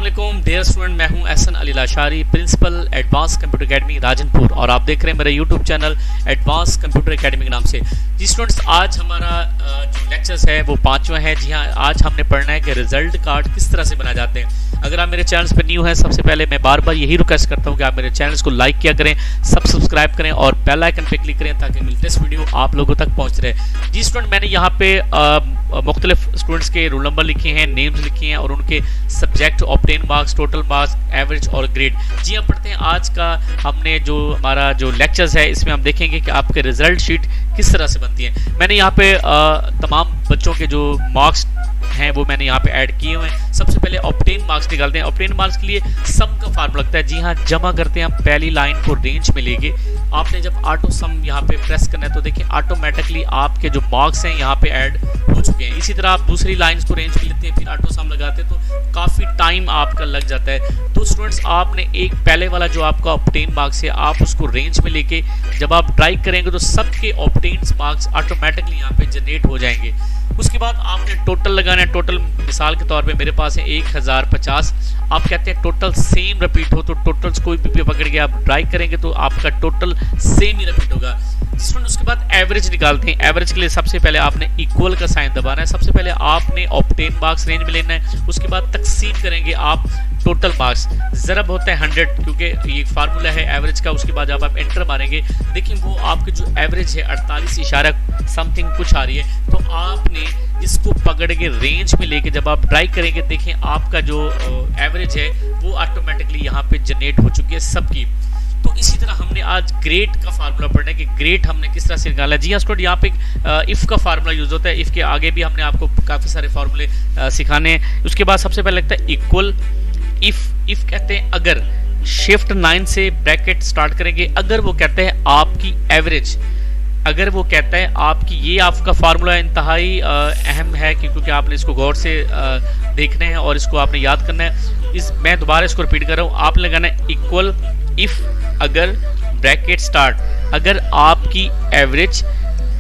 अस्सलाम dear student, मैं हूं Ehsan Ali Lashari, principal advance computer academy Rajanpur, और आप देख रहे हैं मेरा YouTube channel advance computer academy के नाम से। जी स्टूडेंट्स, आज हमारा जो लेक्चर्स है वो 5वां है। जी हाँ, आज हमने पढ़ना है कि रिजल्ट कार्ड किस तरह से बनाए जाते हैं। अगर आप मेरे चैनल पर न्यू हैं, सबसे पहले मैं बार बार यही रिक्वेस्ट करता हूँ कि आप मेरे चैनल को लाइक किया करें, सब्सक्राइब करें और बेल आइकन पे क्लिक करें ताकि लेटेस्ट वीडियो आप लोगों तक पहुँच रहे। जी स्टूडेंट, मैंने यहाँ पे मुख्तलिफ स्टूडेंट्स के रोल नंबर लिखे हैं, नेम्स लिखे हैं और उनके subject, obtain marks, total marks, average और ग्रेड। जी हाँ, पढ़ते हैं आज का हमने जो हमारा जो लेक्चर्स है, इसमें हम देखेंगे कि आपके रिजल्ट शीट किस तरह से बनती है। मैंने यहाँ पे तमाम बच्चों के जो मार्क्स हैं वो मैंने यहाँ पे ऐड किए हुए हैं। सबसे पहले ऑब्टेन मार्क्स निकालते हैं। ऑब्टेन मार्क्स के लिए सम का फार्मूला लगता है। जी हाँ, जमा करते हैं हम पहली लाइन को रेंज में लेके। आपने जब ऑटो सम यहाँ पे प्रेस करना है तो देखिए ऑटोमेटिकली आपके जो मार्क्स हैं यहाँ पे ऐड हो चुके हैं। इसी तरह आप दूसरी लाइंस को रेंज में लेते हैं, फिर ऑटो सम लगाते हैं तो काफ़ी टाइम आपका लग जाता है। तो स्टूडेंट्स, आपने एक पहले वाला जो आपका ऑब्टेन मार्क्स है आप उसको रेंज में लेके जब आप ट्राई करेंगे तो सबके ऑब्टेन मार्क्स ऑटोमेटिकली यहाँ पे जनरेट हो जाएंगे। उसके बाद आपने टोटल लगाना है। टोटल मिसाल के तौर पे मेरे पास है 1050। आप कहते हैं टोटल सेम रिपीट हो, तो टोटल्स कोई भी पकड़ के आप ट्राई करेंगे तो आपका टोटल सेम ही रिपीट होगा। उसके बाद एवरेज निकालते हैं। एवरेज के लिए सबसे पहले आपने इक्वल का साइन दबाना है। सबसे पहले आपने ऑब्टेन मार्क्स रेंज में लेना है, उसके बाद तकसीम करेंगे आप टोटल मार्क्स। ज़रब होता है 100 क्योंकि ये फार्मूला है एवरेज का। उसके बाद जब आप एंटर मारेंगे देखिए वो आपकी जो एवरेज है 48 इशारा समथिंग कुछ आ रही है, तो आपने इसको पकड़ के रेंज में लेके जब आप ट्राई करेंगे देखें आपका जो एवरेज है वो ऑटोमेटिकली यहाँ पे जनरेट हो चुकी है सबकी। तो इसी तरह हमने आज ग्रेड का फार्मूला पढ़ना है कि ग्रेड हमने किस तरह से निकाला है। जी हाँ स्टूडेंट, यहाँ पे इफ़ का फार्मूला यूज़ होता है। इफ़ के आगे भी हमने आपको काफ़ी सारे फार्मूले सिखाने हैं। उसके बाद सबसे पहले लगता है इक्वल। इफ़ कहते हैं अगर, शिफ्ट 9 से ब्रैकेट स्टार्ट करेंगे। अगर वो कहते हैं आपकी एवरेज, अगर वो कहता है आपकी, ये आपका फार्मूला इंतहाई अहम है क्योंकि आपने इसको गौर से देखना है और इसको आपने याद करना है। मैं दोबारा इसको रिपीट कर रहा हूँ। आप लगाना है इक्वल इफ़ अगर ब्रैकेट स्टार्ट, अगर आपकी एवरेज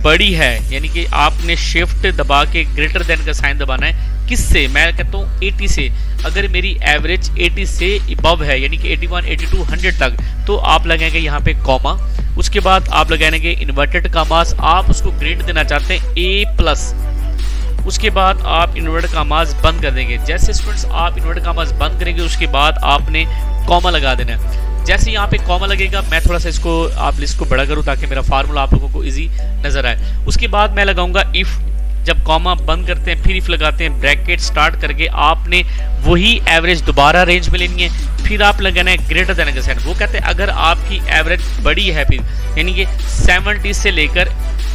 बड़ी है, यानी कि आपने शिफ्ट दबा के ग्रेटर देन का साइन दबाना है। किससे? मैं कहता हूँ 80 से। अगर मेरी एवरेज 80 से अबव है यानी कि 81, 82, 100 तक, तो आप लगाएंगे यहाँ पे कॉमा। उसके बाद आप लगाएंगे इन्वर्टेड कामास। आप उसको ग्रेड देना चाहते हैं A+। उसके बाद आप इन्वर्टेड कामास बंद कर देंगे। जैसे स्टूडेंट्स आप इन्वर्टेड कामास बंद करेंगे उसके बाद आपने कॉमा लगा देना है। जैसे यहाँ पे कॉमा लगेगा, मैं थोड़ा सा इसको आप लिस्ट को बड़ा करूँ ताकि मेरा फार्मूला आप लोगों को इजी नजर आए। उसके बाद मैं लगाऊंगा इफ़। जब कॉमा बंद करते हैं फिर इफ लगाते हैं, ब्रैकेट स्टार्ट करके आपने वही एवरेज दोबारा रेंज में लेनी है। फिर आप लगाना है ग्रेटर देन का साइन। वो कहते हैं अगर आपकी एवरेज बड़ी है फिर यानी कि 70 से लेकर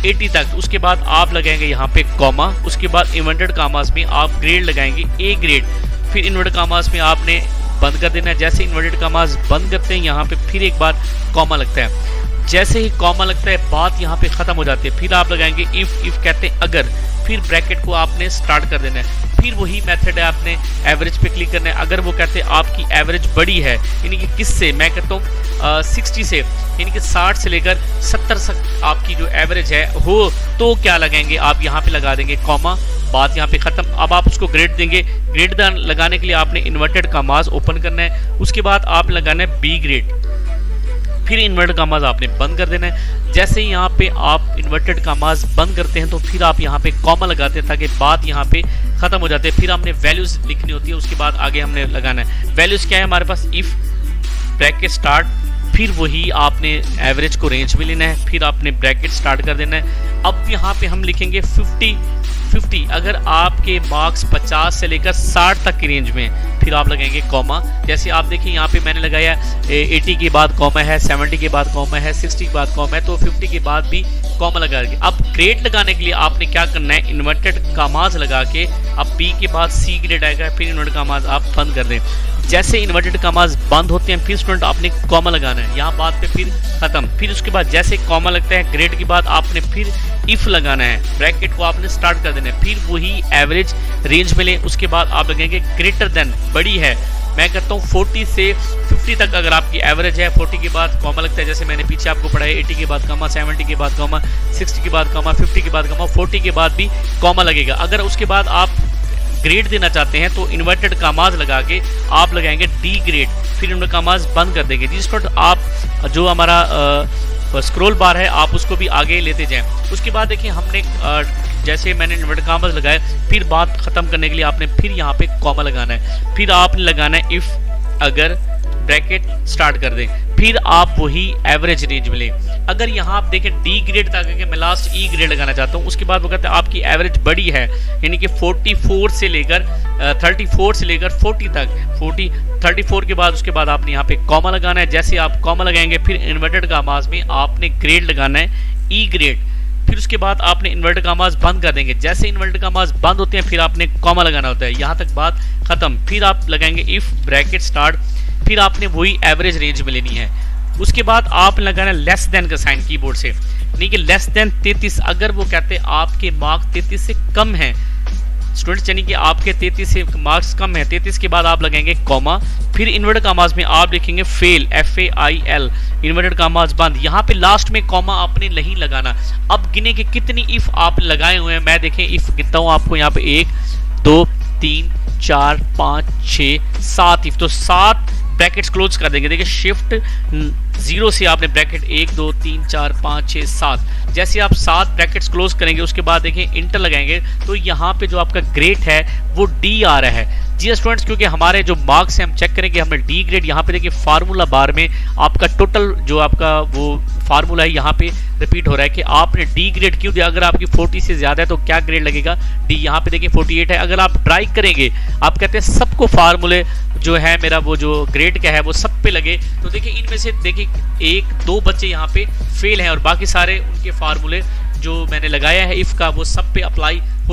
80 तक, उसके बाद आप लगाएंगे यहाँ पे कॉमा। उसके बाद इन्वर्टेड कामास में आप ग्रेड लगाएंगे A ग्रेड। फिर इन्वर्टेड कामास में आपने बंद कर देना है। जैसे इन्वर्टेड कामास बंद करते हैं यहाँ पे फिर एक बार कॉमा लगता है। जैसे ही कॉमा लगता है बात यहाँ पे खत्म हो जाती है। फिर आप लगाएंगे इफ कहते हैं अगर, फिर ब्रैकेट को आपने स्टार्ट कर देना है। फिर वही मेथड है, आपने एवरेज पे क्लिक करना है। अगर वो कहते हैं आपकी एवरेज बड़ी है यानी कि किससे, मैं कहता हूँ 60 से, यानी कि 60 से लेकर 70 तक आपकी जो एवरेज है हो, तो क्या लगाएंगे आप यहाँ पे लगा देंगे कॉमा। बात यहाँ पे खत्म। अब आप उसको ग्रेड देंगे। ग्रेड लगाने के लिए आपने इन्वर्टेड कामास ओपन करना है। उसके बाद आप लगाना है B ग्रेड। फिर इन्वर्टेड कामास आपने बंद कर देना है। जैसे ही यहाँ पे आप इन्वर्टेड कामास बंद करते हैं तो फिर आप यहाँ पे कॉमा लगाते हैं ताकि बात यहाँ पे खत्म हो जाती है। फिर हमने वैल्यूज लिखनी होती है। उसके बाद आगे हमने लगाना है। वैल्यूज क्या है हमारे पास, इफ ब्रैकेट स्टार्ट, फिर वही आपने एवरेज को रेंज में लेना है। फिर आपने ब्रैकेट स्टार्ट कर देना है। अब यहाँ पे हम लिखेंगे 50। अगर आपके मार्क्स 50 से लेकर 60 तक की रेंज में, फिर आप लगाएंगे कॉमा। जैसे आप देखिए यहाँ पे मैंने लगाया 80 के बाद कॉमा है, 70 के बाद कॉमा है, 60 के बाद कॉमा है, तो 50 के बाद भी कॉमा लगा देंगे। अब ग्रेड लगाने के लिए आपने क्या करना है, इन्वर्टेड कामास लगा के अब B के बाद C ग्रेड आएगा। फिर इन्वर्टेड कामास आप बंद कर दें। जैसे इन्वर्टेड कामास बंद होते हैं फिर स्टूडेंट आपने कॉमा लगाना है। यहाँ बात पे फिर खत्म। फिर उसके बाद जैसे कॉमा लगता है ग्रेड के बाद आपने फिर इफ लगाना है। ब्रैकेट को आपने स्टार्ट कर देना है। फिर वही एवरेज रेंज में लें। उसके बाद आप लगेंगे ग्रेटर देन, बड़ी है। मैं कहता हूँ 40 से 50 तक अगर आपकी एवरेज है, 40 के बाद कॉमा लगता है। जैसे मैंने पीछे आपको पढ़ाया 80 के बाद कॉमा, 70 के बाद कॉमा, 60 के बाद कॉमा, 50 के बाद कॉमा, 40 के बाद भी कॉमा लगेगा। अगर उसके बाद आप ग्रेड देना चाहते हैं तो इन्वर्टेड कामाज लगा के आप लगाएंगे डी ग्रेड, फिर इन्वर्टेड कामाज बंद कर देंगे। जिस पर आप जो हमारा स्क्रॉल बार है आप उसको भी आगे लेते जाएं। उसके बाद देखिए हमने जैसे मैंने इन्वर्टेड कामाज लगाया, फिर बात खत्म करने के लिए आपने फिर यहाँ पे कॉमा लगाना है, फिर आपने लगाना है इफ अगर ब्रैकेट स्टार्ट कर दें, फिर आप वही एवरेज रेंज मिले। अगर यहाँ आप देखें डी ग्रेड तक कि मैं लास्ट ई ग्रेड लगाना चाहता हूँ, उसके बाद वो कहते हैं आपकी एवरेज बड़ी है, यानी कि 34 से लेकर 40 तक, 34 के बाद उसके बाद आपने यहाँ पे कॉमा लगाना है। जैसे आप कॉमा लगाएंगे फिर इन्वर्टेड कामाज में आपने ग्रेड लगाना है ई ग्रेड, फिर उसके बाद आपने इन्वर्टेड कामाज बंद कर देंगे। जैसे इन्वर्टेड कामाज बंद होते हैं फिर आपने कॉमा लगाना होता है। यहाँ तक बात खत्म। फिर आप लगाएंगे इफ ब्रैकेट स्टार्ट, फिर आपने वही एवरेज रेंज में लेनी है। उसके बाद आप लगाना लेस देन का साइन कीबोर्ड से, नहीं कि लेस देन 33। अगर वो कहते हैं आपके मार्क्स 33 से कम हैं स्टूडेंट्स, यानी कि आपके 33 से मार्क्स कम है, 33 के बाद आप लगाएंगे कॉमा, फिर इन्वर्टेड कामाज में आप लिखेंगे फेल, FAIL, इन्वर्टेड कामाज बंद। यहाँ पे लास्ट में कॉमा आपने नहीं लगाना। अब गिने के कितनी इफ आप लगाए हुए हैं, मैं देखें इफ गिनता हूँ आपको यहाँ पे 1 2 3 4 5 6 7 इफ, तो 7 ब्रैकेट्स क्लोज कर देंगे। देखिए शिफ्ट 0 से आपने ब्रैकेट 1 2 3 4 5 6 7, जैसे आप 7 ब्रैकेट्स क्लोज करेंगे उसके बाद देखिए इंटर लगाएंगे तो यहाँ पे जो आपका ग्रेड है वो डी आ रहा है। जी स्टूडेंट्स, क्योंकि हमारे जो मार्क्स हैं हम चेक करेंगे हमने डी ग्रेड, यहाँ पे देखिए फार्मूला बार में आपका टोटल जो आपका वो फार्मूला है यहाँ पे रिपीट हो रहा है कि आपने डी ग्रेड क्यों दिया। अगर आपकी 40 से ज़्यादा है तो क्या ग्रेड लगेगा, डी। यहाँ पे देखिए 48 है। अगर आप ट्राई करेंगे, आप कहते हैं सबको फार्मूले जो है मेरा वो जो ग्रेड का है वो सब पे लगे, तो देखिए इनमें से देखिए 1-2 बच्चे यहाँ पे फेल हैं और बाकी सारे उनके फार्मूले जो मैंने लगाया है इफ़ का वो सब पे अप्लाई हो